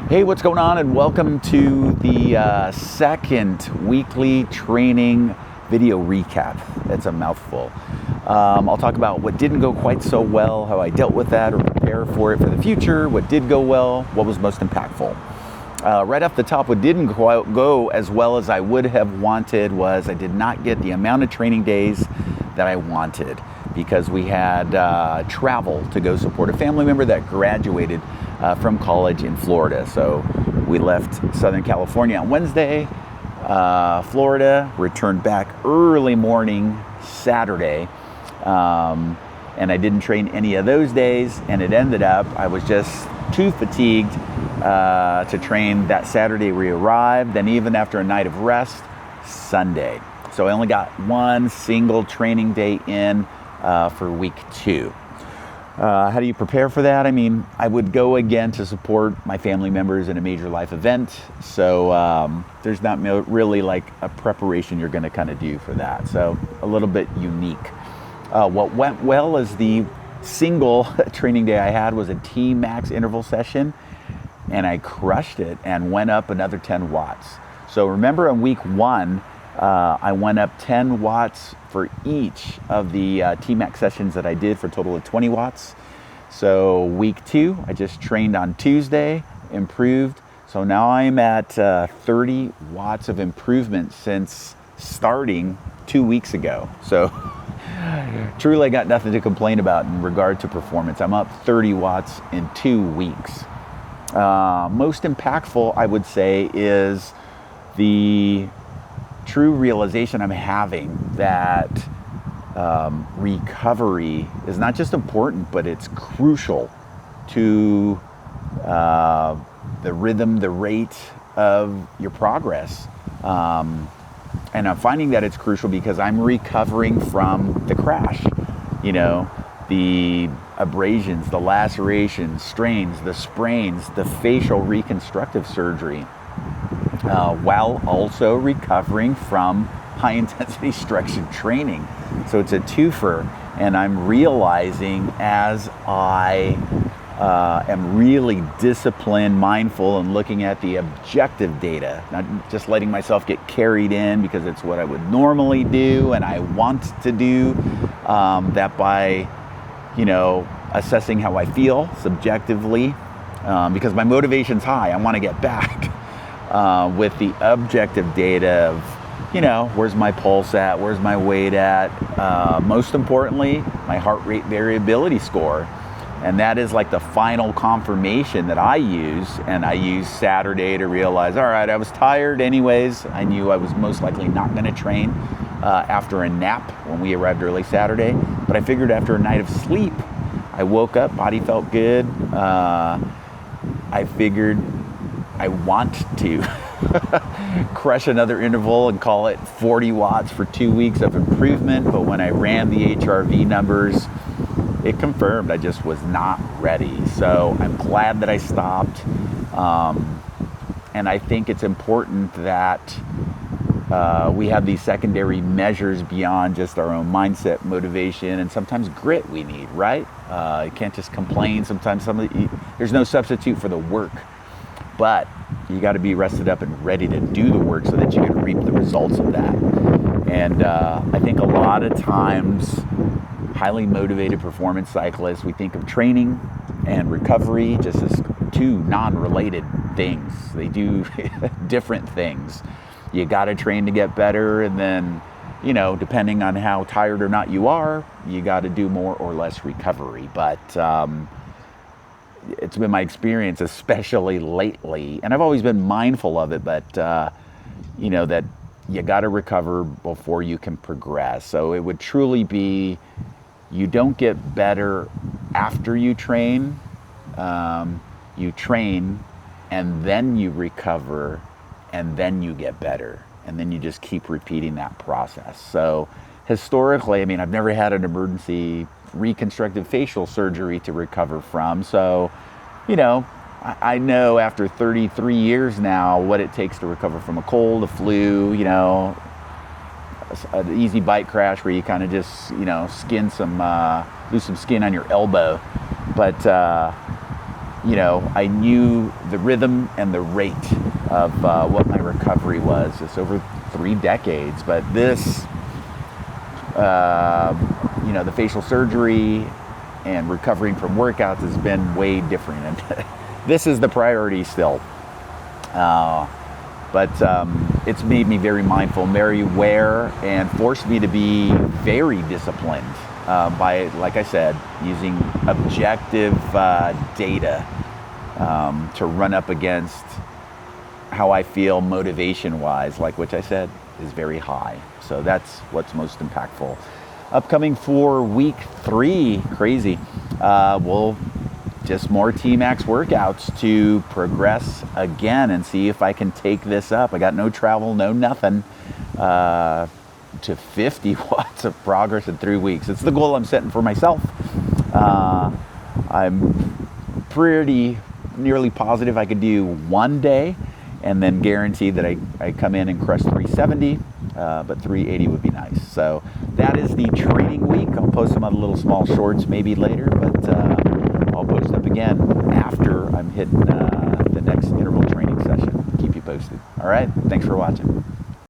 Hey, what's going on? And welcome to the second weekly training video recap. That's a mouthful. I'll talk about what didn't go quite so well, how I dealt with that or prepare for it for the future, what did go well, what was most impactful. Right off the top, what didn't go as well as I would have wanted was I did not get the amount of training days that I wanted because we had travel to go support a family member that graduated from college in Florida. So we left Southern California on Wednesday, Florida, returned back early morning Saturday, and I didn't train any of those days, and it ended up I was just too fatigued to train that Saturday we arrived, then even after a night of rest, Sunday. So I only got one single training day in for week 2. How do you prepare for that? I mean, I would go again to support my family members in a major life event. So there's not really like a preparation you're going to kind of do for that. So a little bit unique. What went well is the single training day I had was a T-max interval session, and I crushed it and went up another 10 watts. So remember on week 1, I went up 10 watts for each of the T-max sessions that I did for a total of 20 watts. So week 2, I just trained on Tuesday, improved. So now I'm at 30 watts of improvement since starting 2 weeks ago. So truly I got nothing to complain about in regard to performance. I'm up 30 watts in 2 weeks. Most impactful, I would say, is the true realization I'm having that recovery is not just important, but it's crucial to the rhythm, the rate of your progress. And I'm finding that it's crucial because I'm recovering from the crash. You know, the abrasions, the lacerations, strains, the sprains, the facial reconstructive surgery, while also recovering from high intensity structured training. So it's a twofer, and I'm realizing as I am really disciplined, mindful, and looking at the objective data, not just letting myself get carried in because it's what I would normally do and I want to do, that by, assessing how I feel subjectively, because my motivation's high, I want to get back. With the objective data of, where's my pulse at, where's my weight at, most importantly, my heart rate variability score. And that is like the final confirmation that I use. And I use Saturday to realize, all right, I was tired anyways. I knew I was most likely not going to train after a nap when we arrived early Saturday. But I figured after a night of sleep, I woke up, body felt good. I figured I want to crush another interval and call it 40 watts for 2 weeks of improvement. But when I ran the HRV numbers, it confirmed I just was not ready. So I'm glad that I stopped. And I think it's important that we have these secondary measures beyond just our own mindset, motivation, and sometimes grit we need, right? You can't just complain. Sometimes there's no substitute for the work. But you got to be rested up and ready to do the work so that you can reap the results of that. And I think a lot of times, highly motivated performance cyclists, we think of training and recovery just as two non-related things. They do different things. You got to train to get better, and then, depending on how tired or not you are, you got to do more or less recovery. But it's been my experience, especially lately, and I've always been mindful of it, but that you got to recover before you can progress. So it would truly be, you don't get better after you train. You train, and then you recover, and then you get better, and then you just keep repeating that process. So historically, I've never had an emergency reconstructive facial surgery to recover from. So, I know after 33 years now what it takes to recover from a cold, a flu, an easy bike crash where you kind of just, lose some skin on your elbow. But I knew the rhythm and the rate of what my recovery was just over 3 decades. But this, the facial surgery and recovering from workouts has been way different. And this is the priority still. But it's made me very mindful, very aware, and forced me to be very disciplined by, like I said, using objective data to run up against how I feel motivation-wise, which I said is very high. So that's what's most impactful. Upcoming for week 3, crazy. We'll just more T-Max workouts to progress again and see if I can take this up. I got no travel, no nothing, to 50 watts of progress in 3 weeks. It's the goal I'm setting for myself. I'm pretty nearly positive I could do 1 day and then guarantee that I come in and crush 370, but 380 would be nice. So that is the training week. I'll post some other little small shorts maybe later, but I'll post up again after I'm hitting the next interval training session. Keep you posted. All right, thanks for watching.